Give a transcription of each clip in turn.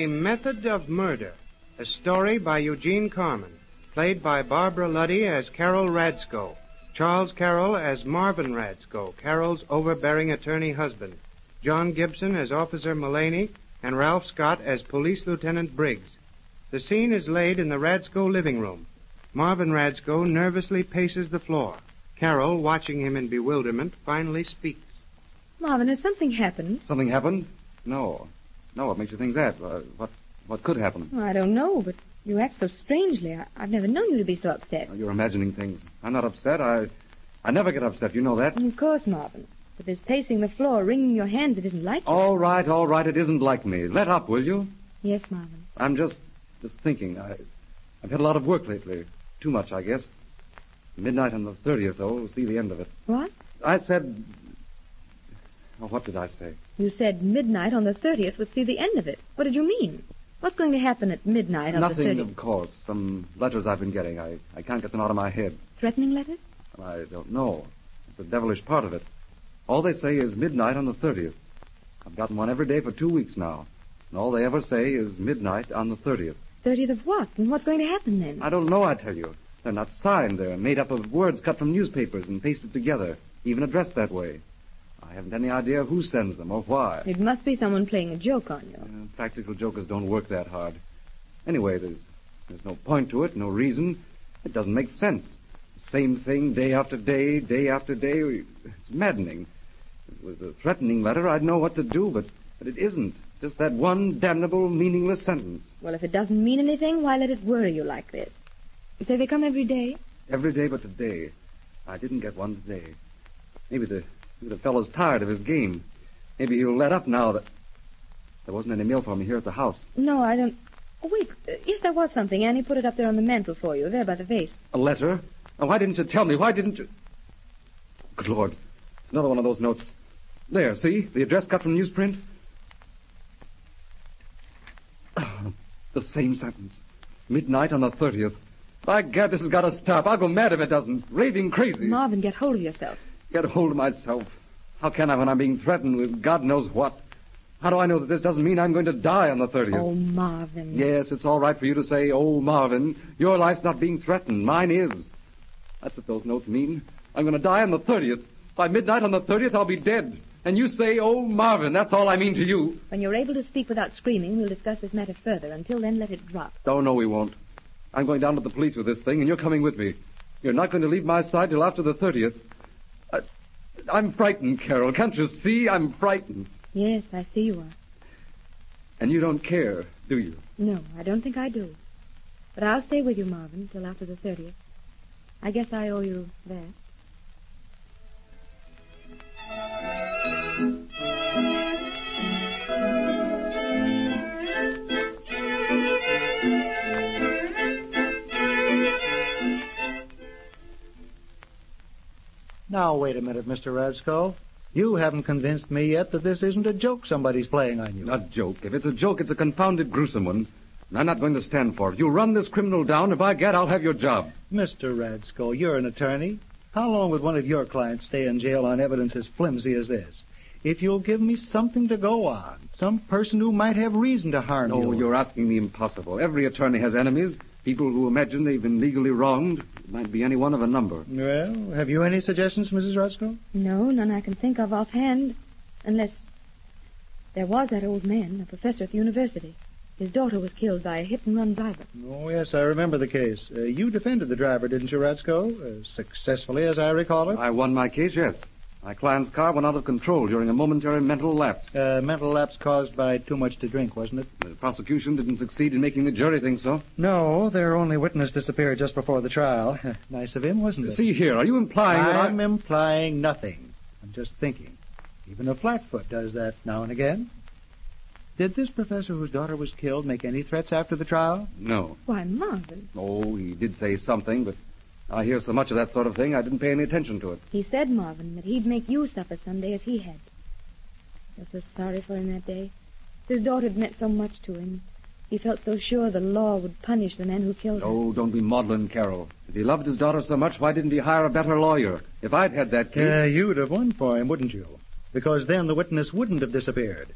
A Method of Murder, a story by Eugene Carman, played by Barbara Luddy as Carol Radsko, Charles Carroll as Marvin Radsko, Carol's overbearing attorney husband, John Gibson as Officer Mullaney, and Ralph Scott as Police Lieutenant Briggs. The scene is laid in the Radsko living room. Marvin Radsko nervously paces the floor. Carol, watching him in bewilderment, finally speaks. Marvin, has something happened? Something happened? No. No, what makes you think that? What could happen? Well, I don't know, but you act so strangely. I've never known you to be so upset. You're imagining things. I'm not upset. I never get upset. You know that. Of course, Marvin. But this pacing the floor, wringing your hands, it isn't like you. All right. It isn't like me. Let up, will you? Yes, Marvin. I'm just thinking. I've had a lot of work lately. Too much, I guess. Midnight on the 30th, though. We'll see the end of it. What? I said... Oh, what did I say? You said midnight on the 30th would see the end of it. What did you mean? What's going to happen at midnight on the 30th? Nothing, of course. Some letters I've been getting. I can't get them out of my head. Threatening letters? I don't know. It's a devilish part of it. All they say is midnight on the 30th. I've gotten one every day for 2 weeks now. And all they ever say is midnight on the 30th. 30th of what? And what's going to happen then? I don't know, I tell you. They're not signed. They're made up of words cut from newspapers and pasted together, even addressed that way. I haven't any idea who sends them or why. It must be someone playing a joke on you. Practical jokers don't work that hard. Anyway, there's no point to it, no reason. It doesn't make sense. The same thing day after day, day after day. It's maddening. If it was a threatening letter, I'd know what to do, but it isn't. Just that one damnable, meaningless sentence. Well, if it doesn't mean anything, why let it worry you like this? You say they come every day? Every day but today. I didn't get one today. Maybe the fellow's tired of his game. Maybe he'll let up now that... There wasn't any mail for me here at the house. No, I don't... Oh, wait. Yes, there was something. Annie put it up there on the mantel for you, there by the vase. A letter? Oh, why didn't you tell me? Why didn't you... Good Lord. It's another one of those notes. There, see? The address cut from newsprint. The same sentence. Midnight on the 30th. By gad, this has got to stop. I'll go mad if it doesn't. Raving crazy. Marvin, get hold of yourself. Get hold of myself. How can I when I'm being threatened with God knows what? How do I know that this doesn't mean I'm going to die on the 30th? Oh, Marvin. Yes, it's all right for you to say, oh, Marvin. Your life's not being threatened. Mine is. That's what those notes mean. I'm going to die on the 30th. By midnight on the 30th, I'll be dead. And you say, oh, Marvin. That's all I mean to you. When you're able to speak without screaming, we'll discuss this matter further. Until then, let it drop. Oh, no, we won't. I'm going down to the police with this thing, and you're coming with me. You're not going to leave my side till after the 30th. I'm frightened, Carol. Can't you see? I'm frightened. Yes, I see you are. And you don't care, do you? No, I don't think I do. But I'll stay with you, Marvin, till after the 30th. I guess I owe you that. Now, wait a minute, Mr. Radsko. You haven't convinced me yet that this isn't a joke somebody's playing on you. A joke. If it's a joke, it's a confounded gruesome one. And I'm not going to stand for it. You run this criminal down, and by gad, I'll have your job. Mr. Radsko, you're an attorney. How long would one of your clients stay in jail on evidence as flimsy as this? If you'll give me something to go on, some person who might have reason to harm you. Oh, you're asking the impossible. Every attorney has enemies, people who imagine they've been legally wronged. It might be any one of a number. Well, have you any suggestions, Mrs. Radsko? No, none I can think of offhand. Unless there was that old man, a professor at the university. His daughter was killed by a hit-and-run driver. Oh, yes, I remember the case. You defended the driver, didn't you, Radsko? Successfully, as I recall it. I won my case, yes. My client's car went out of control during a momentary mental lapse. Mental lapse caused by too much to drink, wasn't it? The prosecution didn't succeed in making the jury think so. No, their only witness disappeared just before the trial. Nice of him, wasn't it? See here, are you implying that I'm implying nothing. I'm just thinking. Even a flatfoot does that now and again. Did this professor whose daughter was killed make any threats after the trial? No. Why, Marvin. Oh, he did say something, but I hear so much of that sort of thing, I didn't pay any attention to it. He said, Marvin, that he'd make you suffer someday as he had. I felt so sorry for him that day. His daughter had meant so much to him. He felt so sure the law would punish the man who killed her. Oh, don't be maudlin, Carol. If he loved his daughter so much, why didn't he hire a better lawyer? If I'd had that case... You'd have won for him, wouldn't you? Because then the witness wouldn't have disappeared.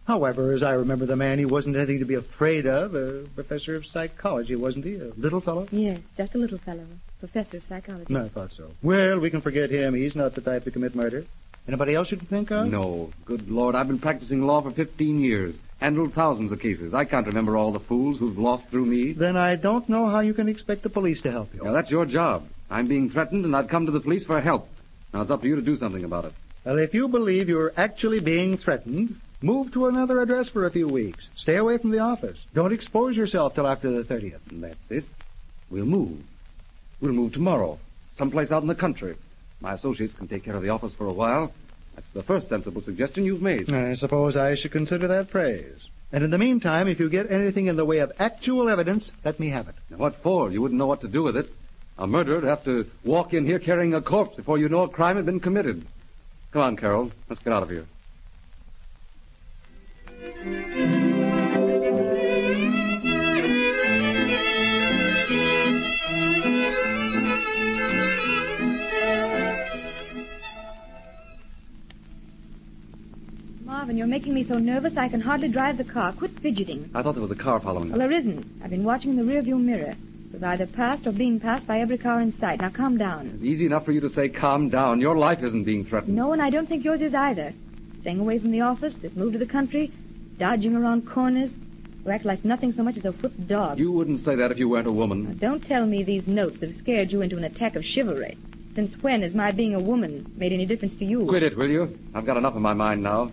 However, as I remember the man, he wasn't anything to be afraid of. A professor of psychology, wasn't he? A little fellow? Yes, just a little fellow. Professor of psychology. I thought so. Well, we can forget him. He's not the type to commit murder. Anybody else you can think of? No. Good Lord, I've been practicing law for 15 years. Handled thousands of cases. I can't remember all the fools who've lost through me. Then I don't know how you can expect the police to help you. Now, that's your job. I'm being threatened, and I'd come to the police for help. Now, it's up to you to do something about it. Well, if you believe you're actually being threatened, move to another address for a few weeks. Stay away from the office. Don't expose yourself till after the 30th. And that's it. We'll move. We'll move tomorrow. Someplace out in the country. My associates can take care of the office for a while. That's the first sensible suggestion you've made. I suppose I should consider that praise. And in the meantime, if you get anything in the way of actual evidence, let me have it. Now, what for? You wouldn't know what to do with it. A murderer would have to walk in here carrying a corpse before you know a crime had been committed. Come on, Carol. Let's get out of here. Marvin, you're making me so nervous I can hardly drive the car. Quit fidgeting. I thought there was a car following us. Well, there isn't. I've been watching in the rearview mirror. It was either passed or being passed by every car in sight. Now, calm down. It's easy enough for you to say calm down. Your life isn't being threatened. No, and I don't think yours is either. Staying away from the office, this move to the country, dodging around corners. You act like nothing so much as a whipped dog. You wouldn't say that if you weren't a Now, woman. don't tell me these notes have scared you into an attack of chivalry. Since when has my being a woman made any difference to you? Quit it, will you? I've got enough on my mind now.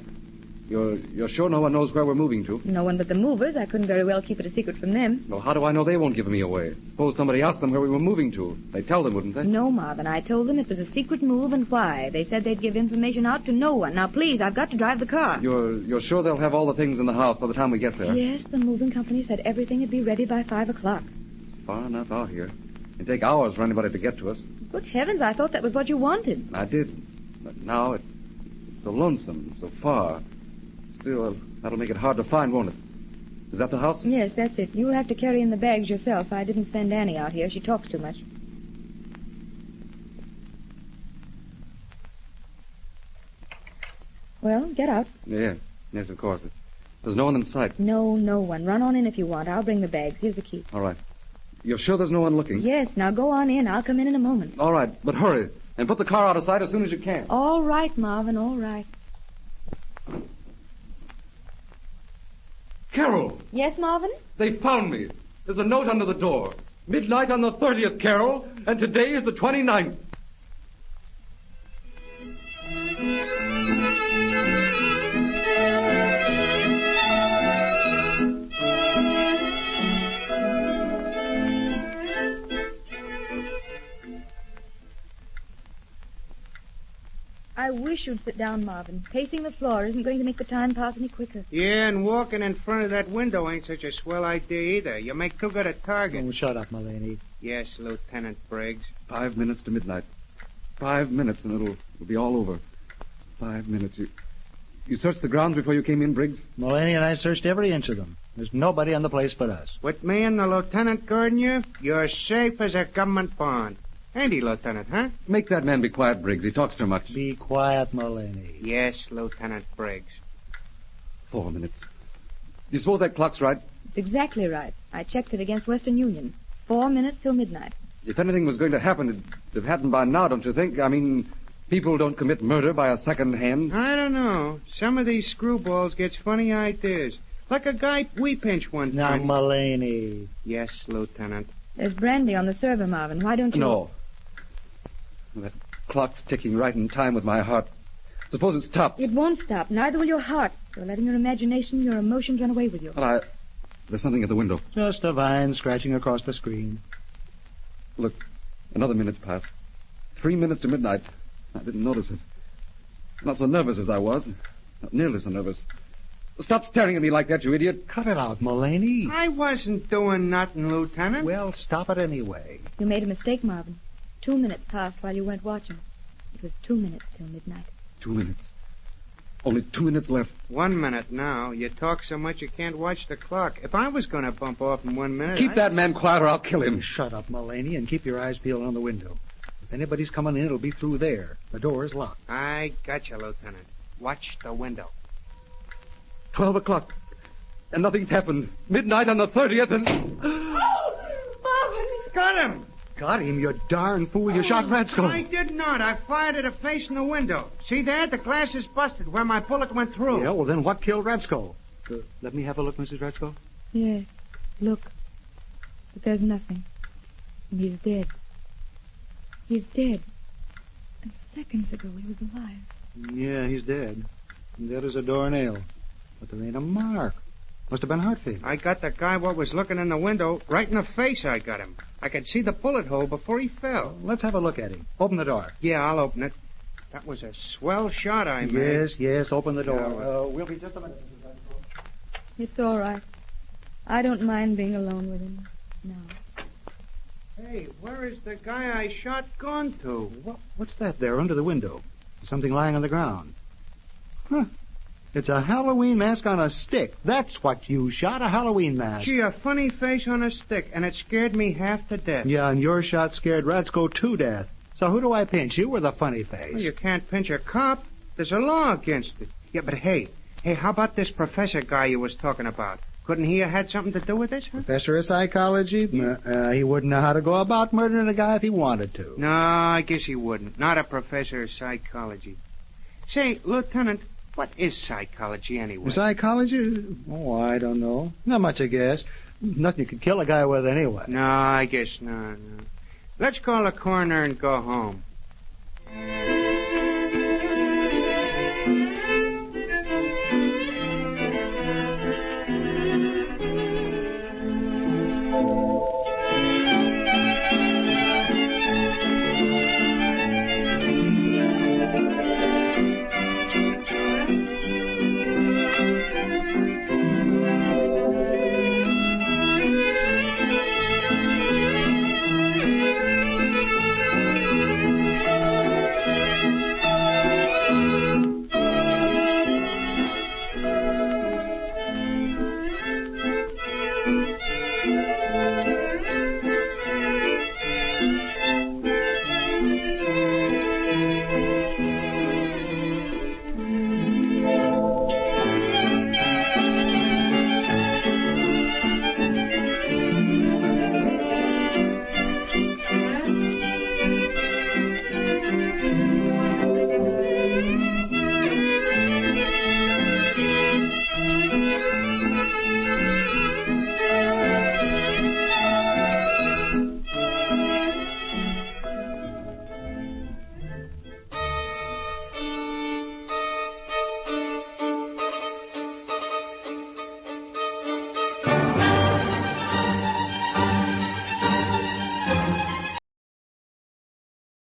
You're sure no one knows where we're moving to? No one but the movers. I couldn't very well keep it a secret from them. Well, how do I know they won't give me away? Suppose somebody asked them where we were moving to. They'd tell them, wouldn't they? No, Marvin. I told them it was a secret move and why. They said they'd give information out to no one. Now, please, I've got to drive the car. You're sure they'll have all the things in the house by the time we get there? Yes, the moving company said everything would be ready by 5 o'clock. It's far enough out here. It'd take hours for anybody to get to us. Good heavens, I thought that was what you wanted. I did. But now it's so lonesome, so far. Still, that'll make it hard to find, won't it? Is that the house? Yes, that's it. You'll have to carry in the bags yourself. I didn't send Annie out here. She talks too much. Well, get out. Yes, of course. There's no one in sight. No one. Run on in if you want. I'll bring the bags. Here's the key. All right. You're sure there's no one looking? Yes, now go on in. I'll come in a moment. All right, but hurry. And put the car out of sight as soon as you can. All right, Marvin, all right. Carol! Yes, Marvin? They found me. There's a note under the door. Midnight on the 30th, Carol, and today is the 29th. I wish you'd sit down, Marvin. Pacing the floor isn't going to make the time pass any quicker. Yeah, and walking in front of that window ain't such a swell idea either. You make too good a target. Oh, shut up, Mullaney. Yes, Lieutenant Briggs. 5 minutes to midnight. 5 minutes and it'll be all over. 5 minutes. You searched the grounds before you came in, Briggs? Mullaney and I searched every inch of them. There's nobody on the place but us. With me and the lieutenant guarding you, you're safe as a government bond. Ain't he, Lieutenant, huh? Make that man be quiet, Briggs. He talks too much. Be quiet, Mullaney. Yes, Lieutenant Briggs. 4 minutes. Do you suppose that clock's right? It's exactly right. I checked it against Western Union. 4 minutes till midnight. If anything was going to happen, it'd have happened by now, don't you think? I mean, people don't commit murder by a second hand. I don't know. Some of these screwballs gets funny ideas. Like a guy we pinched one Now, time. Mullaney. Yes, Lieutenant. There's brandy on the server, Marvin. Why don't you... No. That clock's ticking right in time with my heart. Suppose it stopped. It won't stop. Neither will your heart. You're letting your imagination, your emotions run away with you. Well, there's something at the window. Just a vine scratching across the screen. Look, another minute's passed. 3 minutes to midnight. I didn't notice it. Not so nervous as I was. Not nearly so nervous. Stop staring at me like that, you idiot. Cut it out, Mullaney. I wasn't doing nothing, Lieutenant. Well, stop it anyway. You made a mistake, Marvin. 2 minutes passed while you weren't watching. It was 2 minutes till midnight. 2 minutes. Only 2 minutes left. 1 minute now. You talk so much you can't watch the clock. If I was going to bump off in 1 minute... Keep that man quiet or I'll kill him. Shut up, Mullaney, and keep your eyes peeled on the window. If anybody's coming in, it'll be through there. The door is locked. I got you, Lieutenant. Watch the window. 12 o'clock. And nothing's happened. Midnight on the 30th and... Got him! Got him, you darn fool. You shot Radsco. I did not. I fired at a face in the window. See there? The glass is busted where my bullet went through. Yeah, well, then what killed Radsco? Let me have a look, Mrs. Radsco. Yes, look. But there's nothing. And he's dead. He's dead. And seconds ago he was alive. Yeah, he's dead. Dead as a doornail. But there ain't a mark. Must have been heart failure. I got the guy what was looking in the window. Right in the face I got him. I could see the bullet hole before he fell. Let's have a look at him. Open the door. Yeah, I'll open it. That was a swell shot I made. Yes, open the door. Yeah, We'll be just a minute. It's all right. I don't mind being alone with him now. Hey, where is the guy I shot gone to? What's that there under the window? Something lying on the ground. Huh. It's a Halloween mask on a stick. That's what you shot, a Halloween mask. Gee, a funny face on a stick, and it scared me half to death. Yeah, and your shot scared Radsco to death. So who do I pinch, you or the funny face? Well, you can't pinch a cop. There's a law against it. Yeah, but hey, how about this professor guy you was talking about? Couldn't he have had something to do with this, huh? Professor of psychology? He wouldn't know how to go about murdering a guy if he wanted to. No, I guess he wouldn't. Not a professor of psychology. Say, Lieutenant, what is psychology anyway? Psychology? Oh, I don't know. Not much, I guess. Nothing you could kill a guy with anyway. No, I guess not. No. Let's call the coroner and go home.